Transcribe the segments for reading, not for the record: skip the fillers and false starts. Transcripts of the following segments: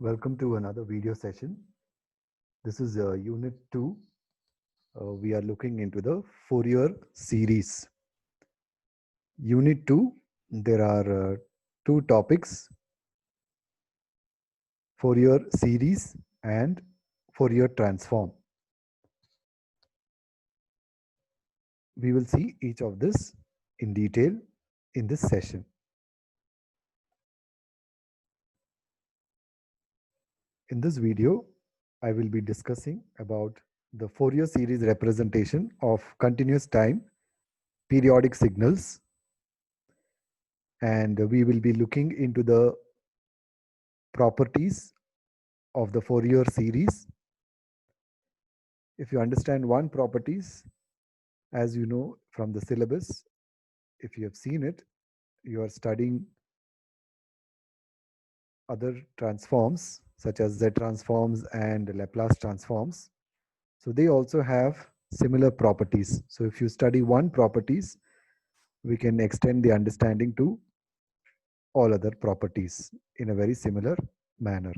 Welcome to another video session. This is Unit 2. We are looking into the Fourier series. Unit 2, there are two topics, Fourier series and Fourier transform. We will see each of this in detail in this session. In this video, I will be discussing about the Fourier series representation of continuous time periodic signals, and we will be looking into the properties of the Fourier series. If you understand one properties, as you know from the syllabus, if you have seen it, you are studying other transforms such as Z transforms and Laplace transforms. So they also have similar properties. So if you study one properties, we can extend the understanding to all other properties in a very similar manner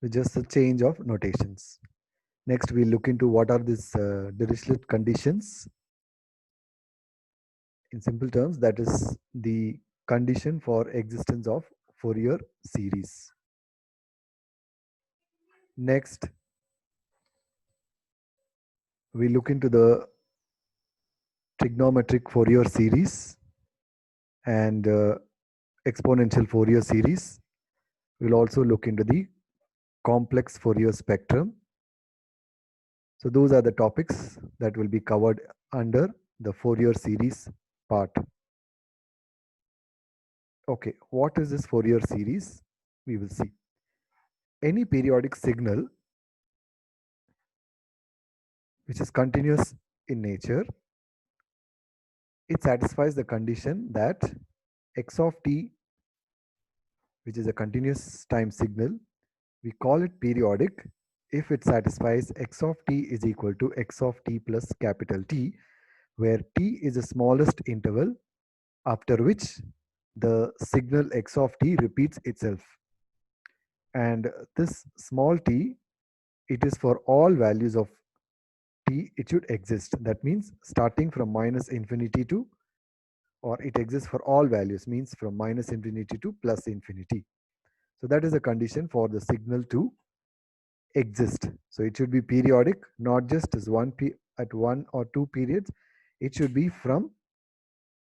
with just a change of notations. Next, we'll look into what are these Dirichlet conditions. In simple terms, that is the condition for existence of Fourier series. Next, we look into the trigonometric Fourier series and exponential Fourier series. We'll also look into the complex Fourier spectrum. So those are the topics that will be covered under the Fourier series part. Okay, what is this Fourier series? We will see. Any periodic signal which is continuous in nature, it satisfies the condition that x of t, which is a continuous time signal, we call it periodic if it satisfies x of t is equal to x of t plus capital T, where t is the smallest interval after which the signal x of t repeats itself. And this small t, it is for all values of t, it should exist. That means starting from minus infinity to, or it exists for all values, means from minus infinity to plus infinity. So that is a condition for the signal to exist. So it should be periodic, not just as at one or two periods. It should be from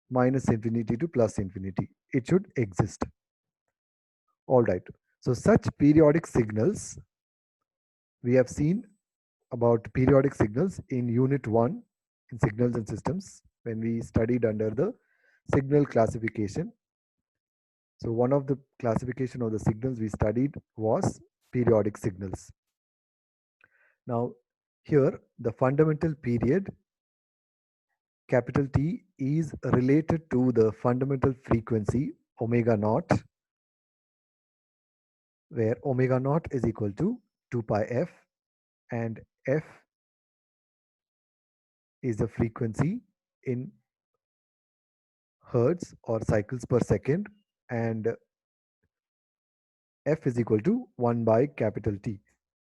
minus infinity to plus infinity. It should exist. All right. So such periodic signals, we have seen about periodic signals in Unit 1 in Signals and Systems when we studied under the signal classification. So one of the classification of the signals we studied was periodic signals. Now here the fundamental period capital T is related to the fundamental frequency omega naught, where omega naught is equal to 2 pi f, and f is the frequency in hertz or cycles per second, and f is equal to 1 by capital T.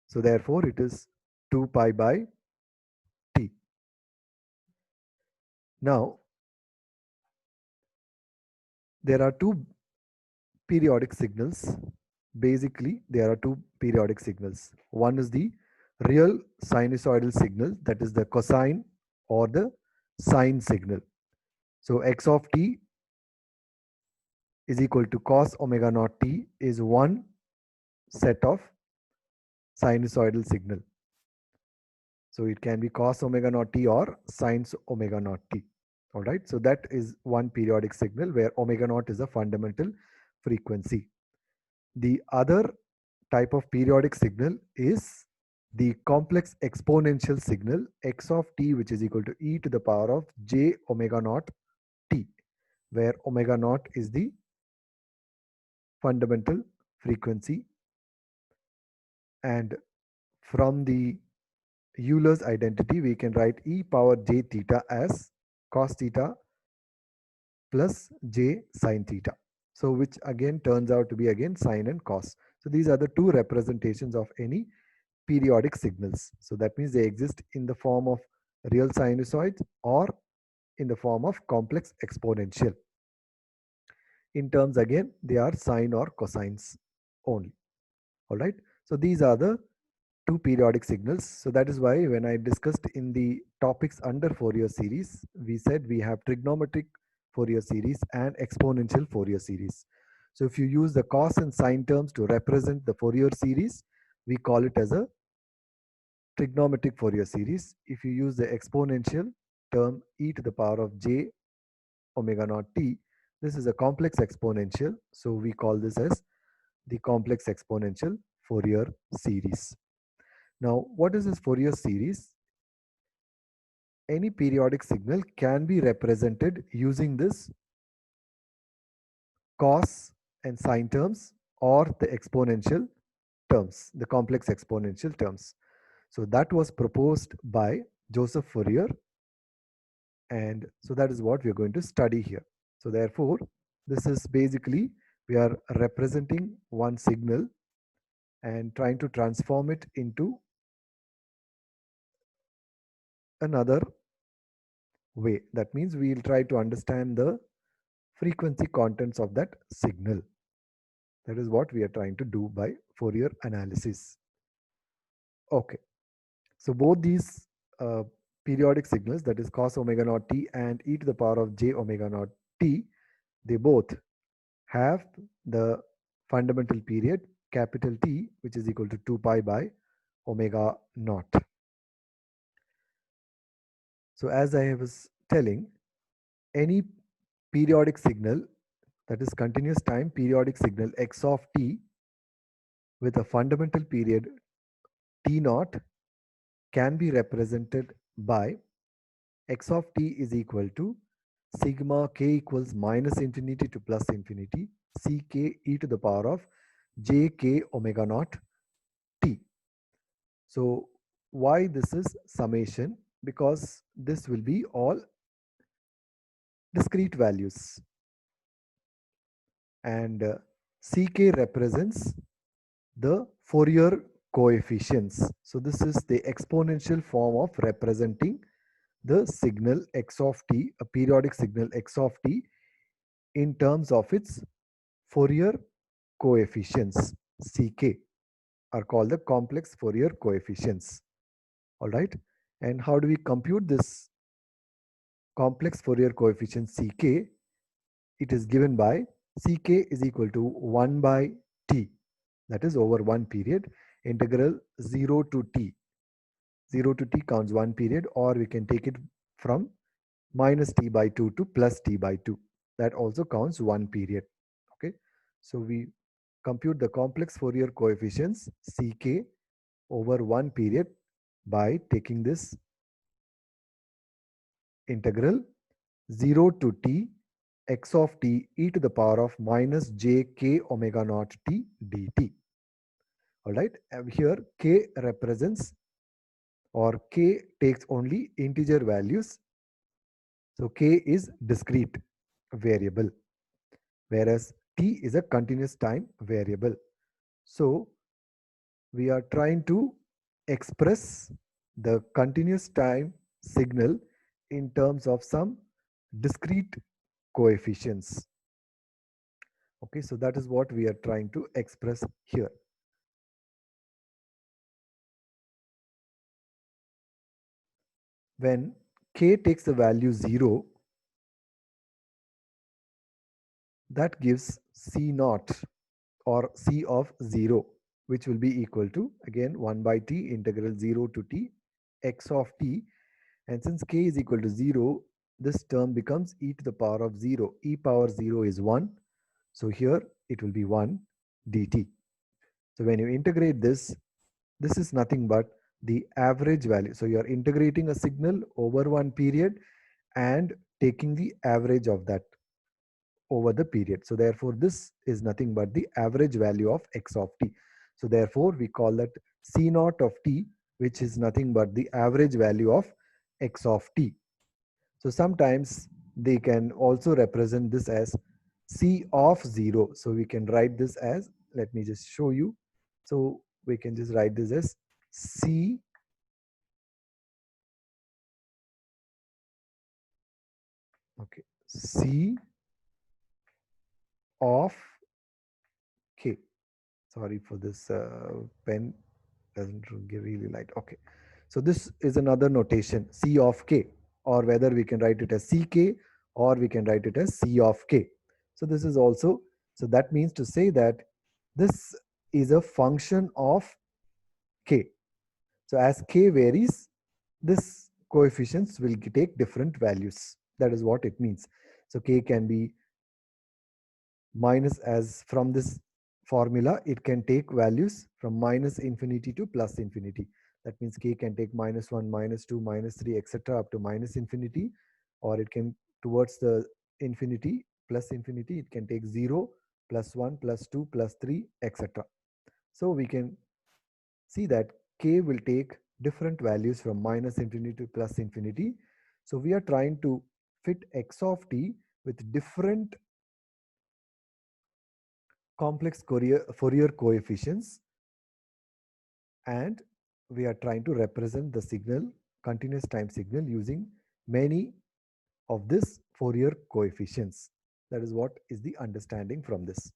So therefore it is 2 pi by T. Now there are two periodic signals. Basically there are two periodic signals. One is the real sinusoidal signal, that is the cosine or the sine signal. So x of t is equal to cos omega naught t is one set of sinusoidal signal. So it can be cos omega naught t or sine omega naught t. All right. So that is one periodic signal where omega naught is a fundamental frequency. The other type of periodic signal is the complex exponential signal x of t, which is equal to e to the power of j omega naught t, where omega naught is the fundamental frequency. And from the Euler's identity, we can write e power j theta as cos theta plus j sine theta. So which again turns out to be again sine and cos. So these are the two representations of any periodic signals. So that means they exist in the form of real sinusoids or in the form of complex exponential. In terms again, they are sine or cosines only. All right. So these are the two periodic signals. So that is why when I discussed in the topics under Fourier series, we said we have trigonometric Fourier series and exponential Fourier series. So if you use the cos and sine terms to represent the Fourier series, we call it as a trigonometric Fourier series. If you use the exponential term e to the power of j omega naught t, this is a complex exponential. So we call this as the complex exponential Fourier series. Now, what is this Fourier series? Any periodic signal can be represented using this cos and sine terms or the exponential terms, the complex exponential terms. So that was proposed by Joseph Fourier, and so that is what we are going to study here. So therefore, this is basically we are representing one signal and trying to transform it into another way. That means we will try to understand the frequency contents of that signal. That is what we are trying to do by Fourier analysis. Okay, so both these periodic signals, that is cos omega naught t and e to the power of j omega naught t, they both have the fundamental period capital T, which is equal to 2 pi by omega naught. So as I was telling, any periodic signal, that is continuous time periodic signal x of t with a fundamental period t naught can be represented by x of t is equal to sigma k equals minus infinity to plus infinity ck e to the power of j k omega naught t. So why this is summation? Because this will be all discrete values, and ck represents the Fourier coefficients. So this is the exponential form of representing the signal x of t, a periodic signal x of t, in terms of its Fourier coefficients. Ck are called the complex Fourier coefficients. All right. And how do we compute this complex Fourier coefficient Ck? It is given by Ck is equal to 1 by t, that is over one period, integral 0 to t. 0 to t counts one period, or we can take it from minus t by 2 to plus t by 2. That also counts one period. Okay. So we compute the complex Fourier coefficients Ck over one period by taking this integral 0 to t x of t e to the power of minus j k omega naught t dt. All right. Here k represents, or k takes only integer values. So k is discrete variable, whereas t is a continuous time variable. So we are trying to express the continuous time signal in terms of some discrete coefficients. Okay, so that is what we are trying to express here. When k takes the value 0, that gives c naught or c of 0, which will be equal to again 1 by t integral 0 to t x of t. And since k is equal to 0, this term becomes e to the power of 0. E power 0 is 1. So here it will be 1 dt. So when you integrate this, this is nothing but the average value. So you are integrating a signal over one period and taking the average of that over the period. So therefore, this is nothing but the average value of x of t. So therefore, we call that c naught of t, which is nothing but the average value of x of t. So sometimes they can also represent this as c of 0. So we can write this as Let me just show you. So we can just write this as C okay, C of K. Sorry for this pen doesn't really light. Okay. So this is another notation, C of K, or whether we can write it as CK or we can write it as C of K. So this is also, so that means to say that this is a function of K. So as K varies, this coefficients will take different values. That is what it means. So K can be minus, as from this formula it can take values from minus infinity to plus infinity. That means K can take -1, -2, -3, etc. up to minus infinity, or it can towards the infinity, plus infinity, it can take 0, +1, +2, +3, etc. So we can see that K will take different values from minus infinity to plus infinity. So we are trying to fit x of t with different complex Fourier coefficients, and we are trying to represent the signal, continuous time signal, using many of this Fourier coefficients. That is what is the understanding from this.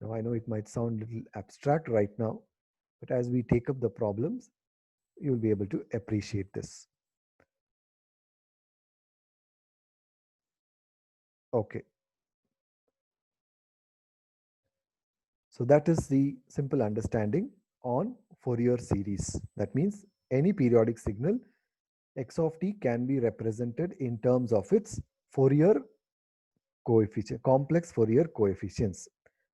Now I know it might sound a little abstract right now, but as we take up the problems, you will be able to appreciate this. Okay. So that is the simple understanding on Fourier series. That means any periodic signal x of t can be represented in terms of its Fourier coefficient, complex Fourier coefficients,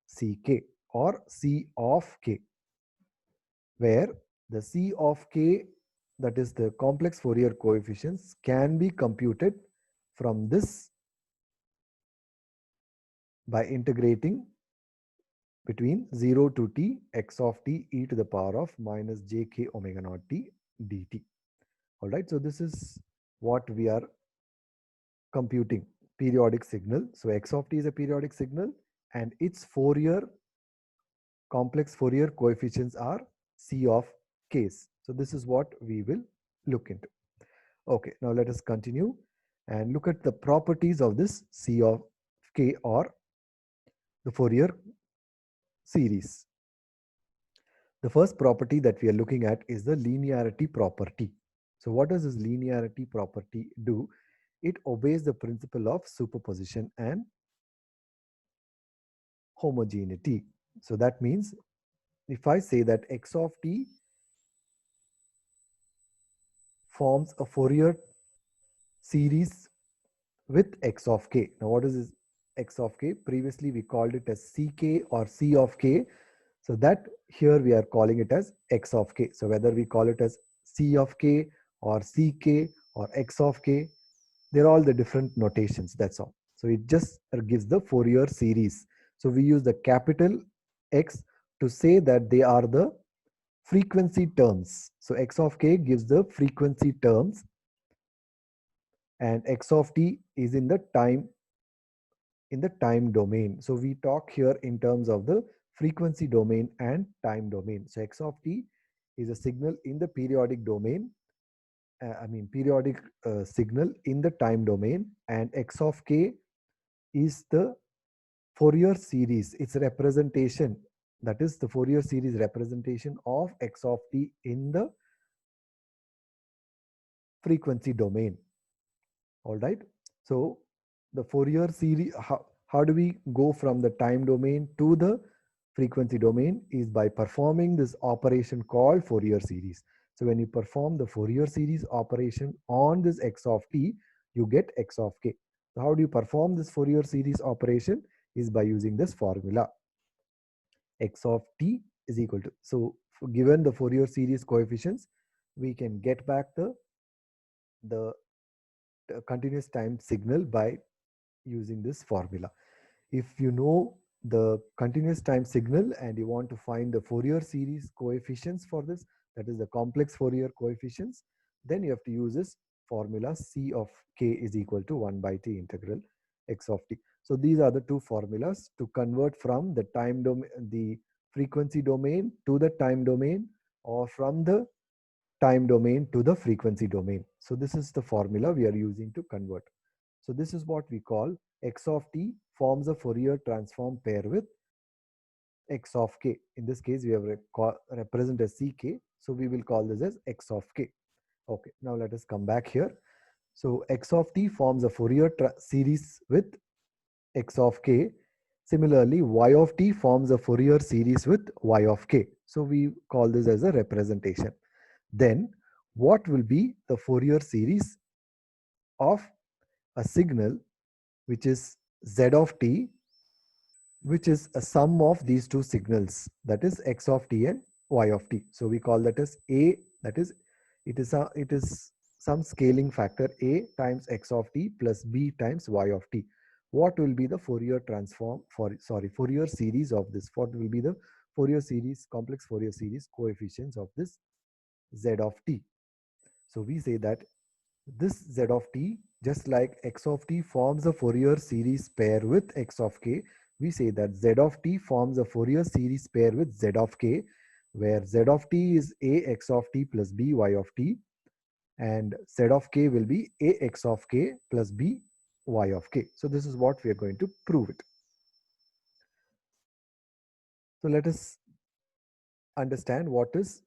Ck or C of k, where the C of k, that is the complex Fourier coefficients, can be computed from this by integrating between 0 to t x of t e to the power of minus jk omega naught t dt. All right, so this is what we are computing, periodic signal. So x of t is a periodic signal and its Fourier, complex Fourier coefficients are C of k's. So this is what we will look into. Okay, now let us continue and look at the properties of this C of k, or the Fourier series. The first property that we are looking at is the linearity property. So what does this linearity property do? It obeys the principle of superposition and homogeneity. So that means if I say that x of t forms a Fourier series with x of k. Now what is this x of k? Previously we called it as ck or C of k. So that here we are calling it as x of k. So whether we call it as C of k or ck or x of k, they're all the different notations, that's all. So it just gives the Fourier series. So we use the capital X to say that they are the frequency terms. So x of k gives the frequency terms and x of t is in the time domain. So we talk here in terms of the frequency domain and time domain. So x of t is a signal in the periodic domain, periodic signal in the time domain, and x of k is the Fourier series, its representation, that is the Fourier series representation of x of t in the frequency domain. All right. So the Fourier series, how do we go from the time domain to the frequency domain, is by performing this operation called Fourier series. So when you perform the Fourier series operation on this x of t, you get x of k. So how do you perform this Fourier series operation? Is by using this formula. X of t is equal to, so given the Fourier series coefficients, we can get back the continuous time signal by using this formula. If you know the continuous time signal and you want to find the Fourier series coefficients for this, that is the complex Fourier coefficients, then you have to use this formula C of k is equal to 1 by t integral x of t. So these are the two formulas to convert from the time domain, the frequency domain to the time domain, or from the time domain to the frequency domain. So this is the formula we are using to convert. So this is what we call x of t forms a Fourier transform pair with x of k. In this case, we have represent as ck. So we will call this as x of k. Okay, now let us come back here. So x of t forms a Fourier series with x of k. Similarly, y of t forms a Fourier series with y of k. So we call this as a representation. Then what will be the Fourier series of a signal which is z of t, which is a sum of these two signals, that is x of t and y of t. So we call that as a, that is it is some scaling factor a times x of t plus b times y of t. What will be the Fourier transform for Fourier series of this? What will be the Fourier series, complex Fourier series coefficients of this z of t? So we say that this z of t, just like x of t forms a Fourier series pair with x of k, we say that z of t forms a Fourier series pair with z of k, where z of t is a x of t plus b y of t, and z of k will be a x of k plus b y of k. So this is what we are going to prove it. So let us understand what is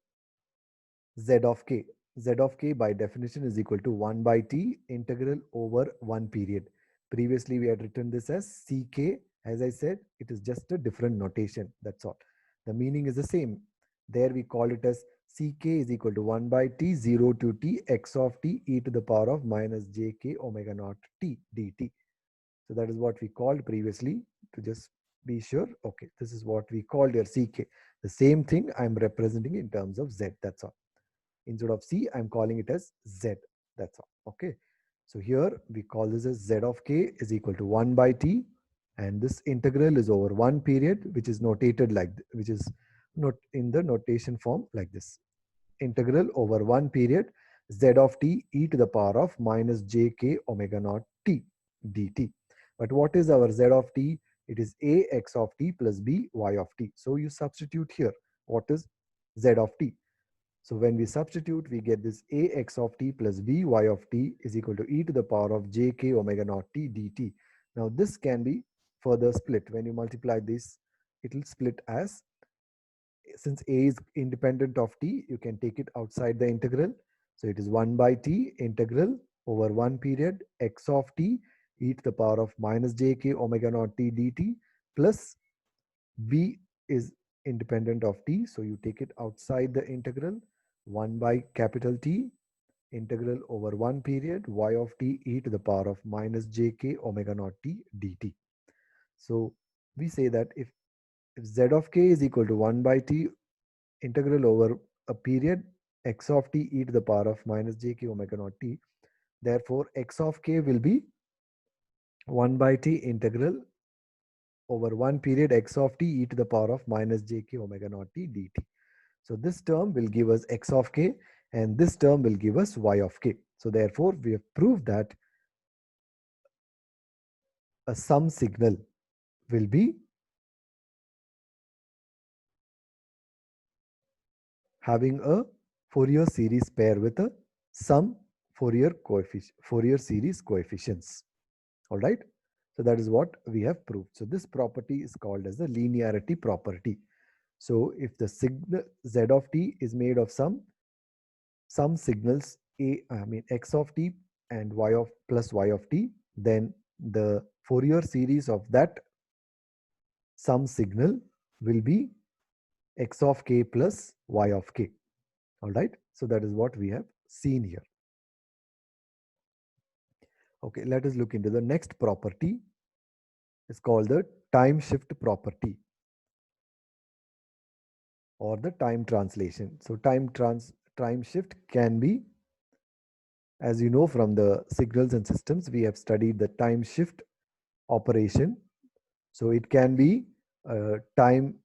z of k. Z of k by definition is equal to 1 by t integral over 1 period. Previously we had written this as ck. As I said, it is just a different notation, that's all. The meaning is the same. There we call it as ck is equal to 1 by t 0 to t x of t e to the power of minus jk omega naught t dt. So that is what we called previously, to just be sure. Okay, this is what we called here ck. The same thing I'm representing in terms of z, that's all. Instead of c, I'm calling it as z, that's all. Okay, so here we call this as z of k is equal to 1 by t, and this integral is over 1 period, which is notated like, which is not in the notation form like this: integral over 1 period z of t e to the power of minus jk omega naught t dt. But what is our z of t? It is a x of t plus b y of t. So you substitute here what is z of t. So when we substitute, we get this a x of t plus b y of t is equal to e to the power of jk omega naught t dt. Now this can be further split. When you multiply this, it will split as, since a is independent of t, you can take it outside the integral. So it is 1 by t integral over 1 period x of t e to the power of minus jk omega naught t dt, plus b is independent of t, so you take it outside the integral. 1 by capital T integral over 1 period y of t e to the power of minus jk omega naught t dt. So we say that if z of k is equal to 1 by t integral over a period x of t e to the power of minus jk omega naught t, therefore x of k will be 1 by t integral over 1 period x of t e to the power of minus jk omega naught t dt. So this term will give us x of k, and this term will give us y of k. So therefore, we have proved that a sum signal will be having a Fourier series pair with a sum Fourier series coefficients. All right. So that is what we have proved. So this property is called as the linearity property. So if the signal z of t is made of some signals x of t and y of plus y of t, then the Fourier series of that sum signal will be x of k plus y of k. All right, so that is what we have seen here. Okay, let us look into the next property. It's called the time shift property, or the time translation. So time shift can be, as you know from the signals and systems, we have studied the time shift operation. So it can be time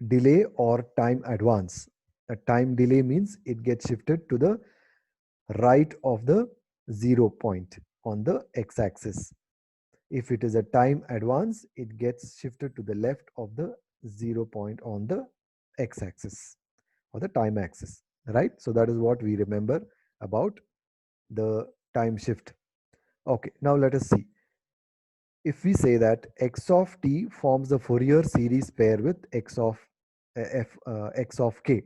delay or time advance. A time delay means it gets shifted to the right of the 0 point on the x-axis. If it is a time advance, it gets shifted to the left of the 0 point on the x-axis or the time axis, right? So that is what we remember about the time shift. Okay, now let us see. If we say that x of t forms the Fourier series pair with x of k,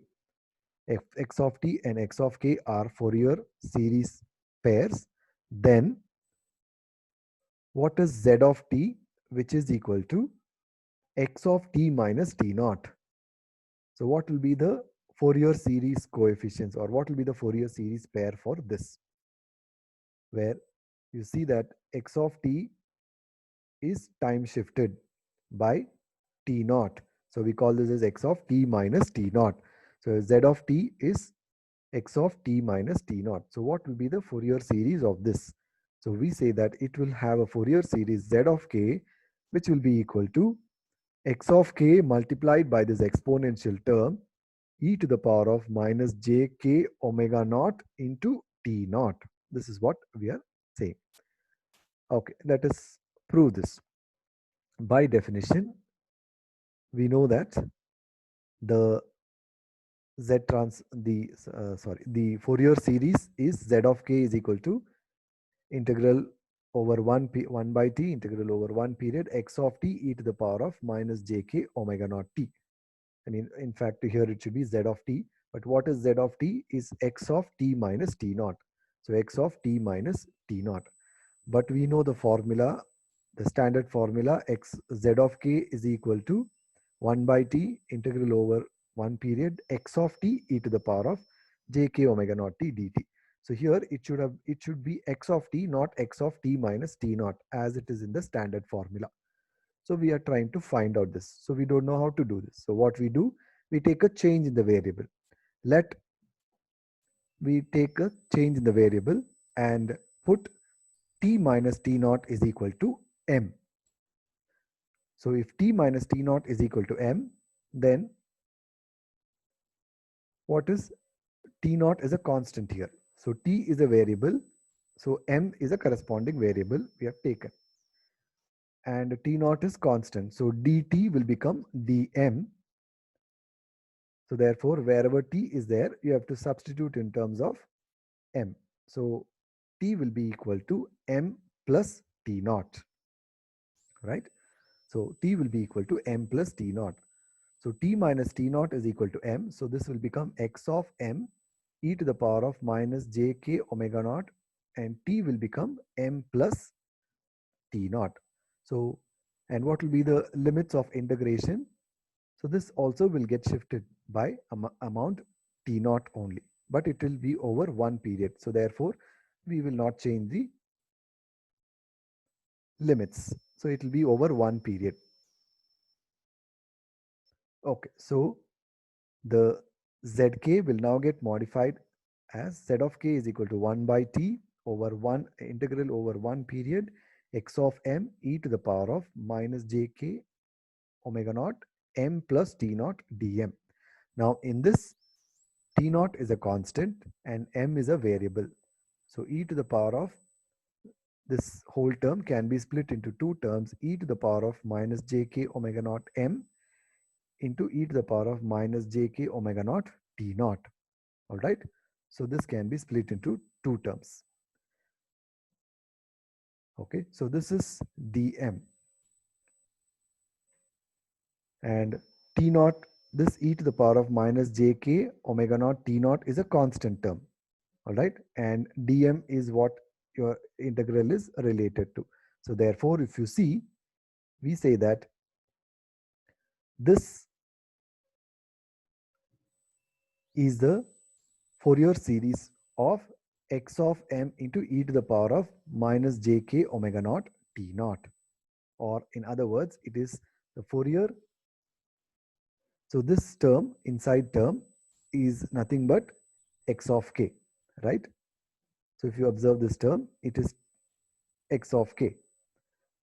if x of t and x of k are Fourier series pairs, then what is z of t, which is equal to x of t minus t naught? So what will be the Fourier series coefficients, or what will be the Fourier series pair for this? Where you see that x of t is time shifted by t naught. So we call this as x of t minus t naught. So z of t is x of t minus t naught. So what will be the Fourier series of this? So we say that it will have a Fourier series z of k, which will be equal to x of k multiplied by this exponential term e to the power of minus j k omega naught into t naught. This is what we are saying. Okay, let us prove this. By definition, we know that the the Fourier series is z of k is equal to integral over 1 by t integral over 1 period x of t e to the power of minus jk omega naught t. I mean, in fact, here it should be z of t. But what is z of t? Is x of t minus t naught. So x of t minus t naught. But we know the formula, the standard formula, x z of k is equal to 1 by t integral over 1 period x of t e to the power of jk omega naught t dt. So here it should be x of t, not x of t minus t naught, as it is in the standard formula. So we are trying to find out this. So we don't know how to do this. So what we do, we take a change in the variable. Let we take a change in the variable and put t minus t naught is equal to m. So if t minus t naught is equal to m, then what is t naught is a constant here. So t is a variable. So m is a corresponding variable we have taken. And t naught is constant. So dt will become dm. So therefore, wherever t is there, you have to substitute in terms of m. So t will be equal to m plus t naught, right? So t will be equal to m plus t naught. So t minus t naught is equal to m. So this will become x of m e to the power of minus jk omega naught, and t will become m plus t naught. So, and what will be the limits of integration? So this also will get shifted by amount t naught only, but it will be over one period. So therefore, we will not change the limits. So it will be over one period. Okay, so the zk will now get modified as z of k is equal to 1 by t over 1 integral over 1 period x of m e to the power of minus jk omega naught m plus t naught dm. Now in this, t naught is a constant and m is a variable. So e to the power of this whole term can be split into two terms, e to the power of minus jk omega naught m into e to the power of minus jk omega naught t naught. All right. So this can be split into two terms. Okay. So this is dm. And t naught, this e to the power of minus jk omega naught t naught is a constant term. All right. And dm is what your integral is related to. So therefore, if you see, we say that this is the Fourier series of x of m into e to the power of minus jk omega naught t naught. Or in other words, it is the Fourier. So this term, inside term, is nothing but x of k, right? So if you observe this term, it is x of k.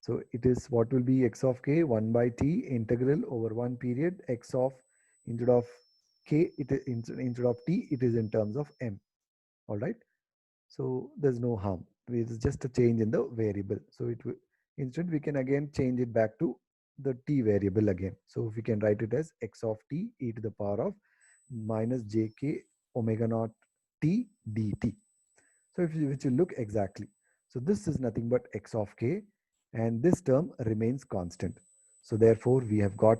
So it is what will be x of k 1 by t integral over 1 period x of, instead of k, it is instead of t, it is in terms of m. All right. So there's no harm. It is just a change in the variable. So it will, instead we can again change it back to the t variable again. So we can write it as x of t e to the power of minus jk omega naught t dt. So if you look exactly, so this is nothing but x of k, and this term remains constant. So therefore we have got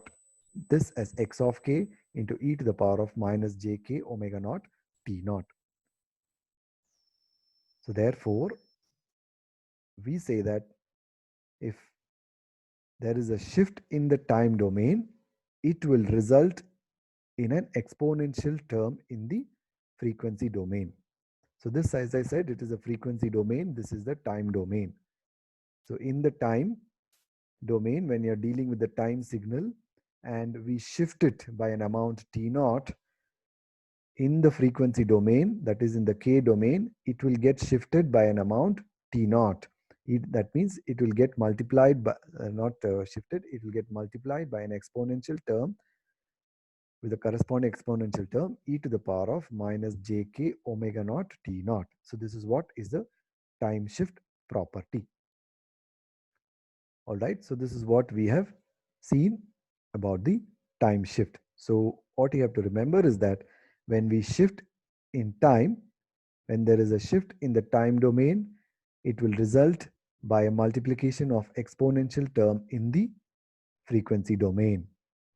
this as x of k into e to the power of minus jk omega naught t naught. So therefore we say that if there is a shift in the time domain, it will result in an exponential term in the frequency domain. So this, as I said, it is a frequency domain. This is the time domain. So in the time domain, when you're dealing with the time signal and we shift it by an amount t naught, in the frequency domain, that is in the k domain, it will get shifted by an amount t naught. That means it will get multiplied by, not shifted, it will get multiplied by an exponential term with the corresponding exponential term e to the power of minus jk omega naught t naught. So this is what is the time shift property. All right, so this is what we have seen about the time shift. So what you have to remember is that when we shift in time, when there is a shift in the time domain, it will result by a multiplication of exponential term in the frequency domain.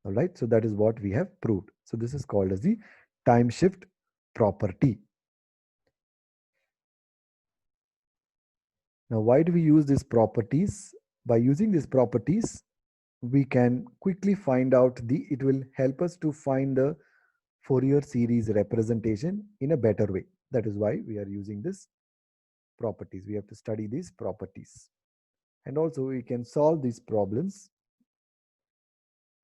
All right, so that is what we have proved. So this is called as the time shift property. Now, why do we use these properties? By using these properties, we can quickly find out it will help us to find the Fourier series representation in a better way. That is why we are using this properties. We have to study these properties. And also we can solve these problems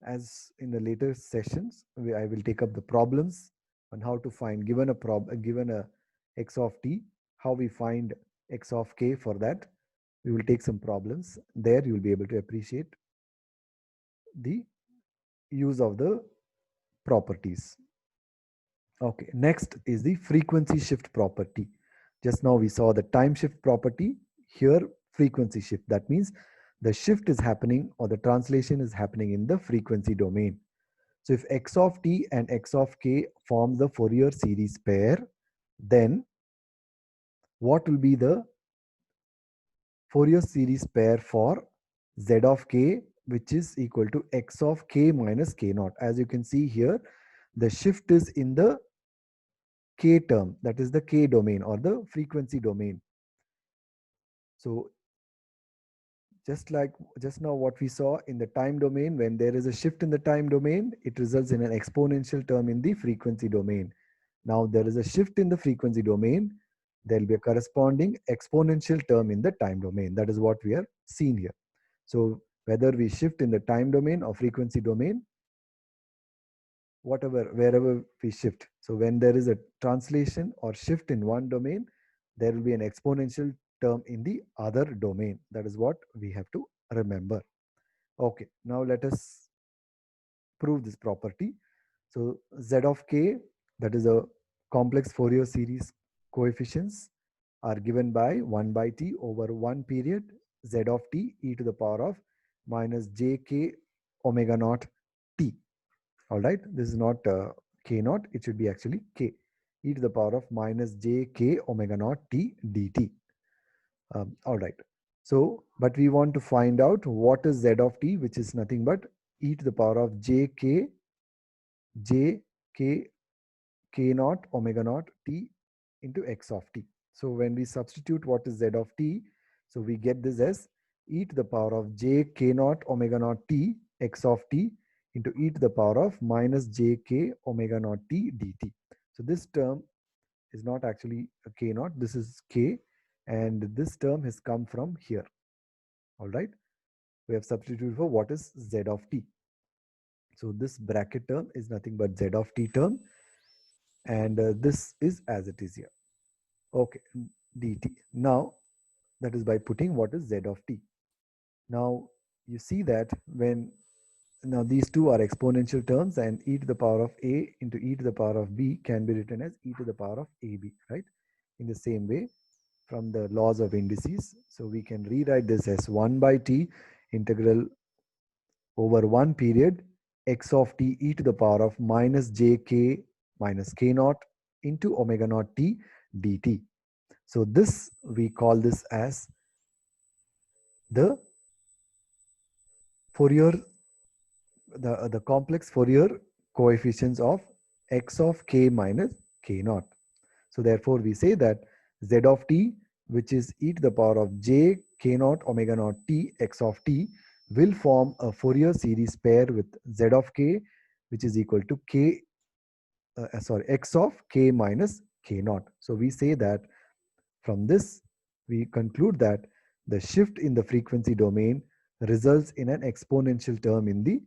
as in the later sessions. I will take up the problems on how to find, given a x of t, how we find x of k. For that we will take some problems. There you will be able to appreciate the use of the properties. Okay, next is the frequency shift property. Just now we saw the time shift property, here frequency shift. That means the shift is happening, or the translation is happening in the frequency domain. So if x of t and x of k forms the Fourier series pair, then what will be the Fourier series pair for z of k, which is equal to x of k minus k naught? As you can see here, the shift is in the k term, that is the k domain or the frequency domain. So just now what we saw in the time domain, when there is a shift in the time domain, it results in an exponential term in the frequency domain. Now there is a shift in the frequency domain, there will be a corresponding exponential term in the time domain. That is what we are seeing here. So whether we shift in the time domain or frequency domain, wherever we shift. So when there is a translation or shift in one domain, there will be an exponential term in the other domain. That is what we have to remember. Okay, now let us prove this property. So z of k, that is a complex Fourier series coefficients, are given by 1 by t over 1 period z of t e to the power of minus jk omega naught t. All right, this is not k naught, it should be actually k e to the power of minus j k omega naught t dt. All right, so but we want to find out what is z of t, which is nothing but e to the power of j k k naught omega naught t into x of t. So when we substitute what is z of t, so we get this as e to the power of j k naught omega naught t x of t into e to the power of minus j k omega naught t dt. So this term is not actually a k naught, this is k, and this term has come from here. All right, we have substituted for what is z of t. So this bracket term is nothing but z of t term, and this is as it is here. Okay, dt. Now that is by putting what is z of t. Now you see that when now these two are exponential terms, and e to the power of a into e to the power of b can be written as e to the power of ab, right? In the same way, from the laws of indices, so we can rewrite this as 1 by t integral over one period x of t e to the power of minus jk minus k naught into omega naught t dt. So this, we call this as the Fourier, the complex Fourier coefficients of x of k minus k naught. So therefore we say that z of t, which is e to the power of j k naught omega naught t x of t, will form a Fourier series pair with z of k, which is equal to x of k minus k naught. So we say that from this we conclude that the shift in the frequency domain results in an exponential term in the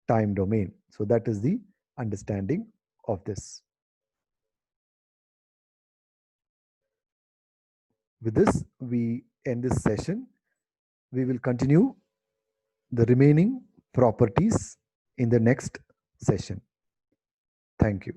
time domain. So that is the understanding of this. With this, we end this session. We will continue the remaining properties in the next session. Thank you.